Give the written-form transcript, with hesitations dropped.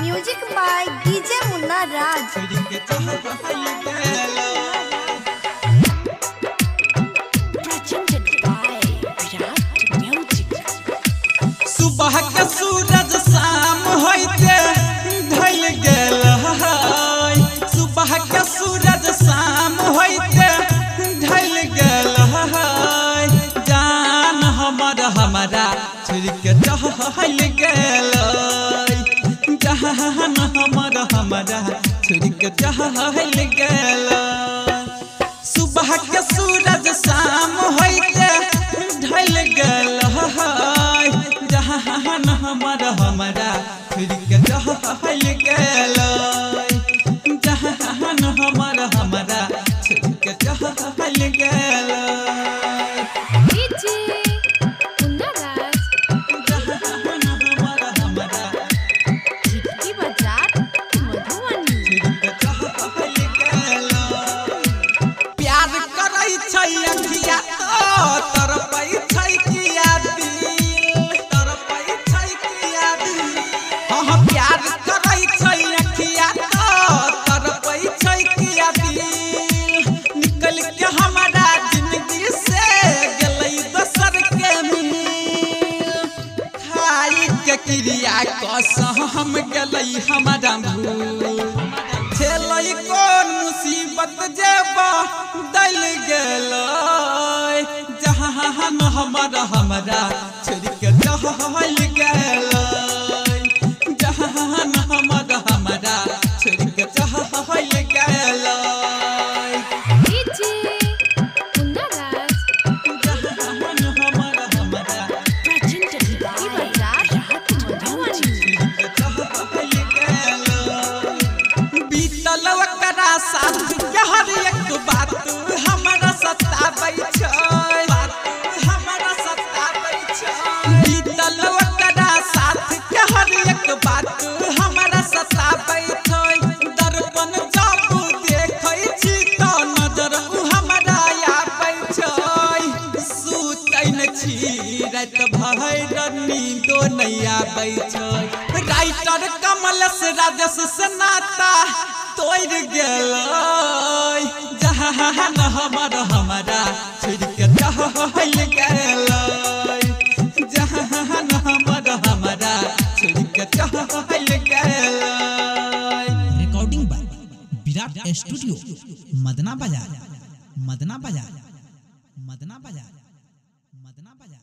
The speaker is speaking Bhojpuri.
म्यूजिक बाय डीजे मुन्ना राज। सुबह के सूरज शाम होइते ढल गेल है। सुबह के सूरज शाम होइते ढल गेल है। जान हमर हमरा छोड़ के चहल गेल। जान हमर हमरा छोड़ के चहल गेल। सुबह के सूरज शाम होइते ढल गेल है। जहान हमर हमरा छोड़ के चहल गेल। जहान हमर हमरा छोड़ के चहल गेल। प्यार करै छै अखिया तरपै छै किया दिल। तरपै छै किया दिल। हाँ प्यार करै छै अखिया तरपै छै किया दिल। निकल के हमारा जिंदगी से गेलै दोसर के मिल। खाई के क्रिया कसम गेलै हमारा भूल। छेलै कोन मुसीबत जे बदल गेलै। जहान हमर हमरा छोड़ के चहल गेलै। जहान हमर हमरा छोड़ के चहल गेलै। जहान हमर हमरा बीतल ओकरा साथ हर एक बात हमरा सताबै छै। हमरा सताबै छै। बीतल ओकरा साथ हर एक बात हमरा सताबै छै। दर्पण जब देखै छी त नजर हमरा आबै छै। सुतै न छी रात भर नींदो नहीं आबै छै। राइटर कमलेश राजेश से नाता तोड़ गेलै। जहान हमर हमरा छोड़ के चहल गेलै। जहान हमर हमरा छोड़ के चहल गेलै। Recording by Virat studio Madna बाजार। मदना बाजार। मदना बाजार। मदना बाजार।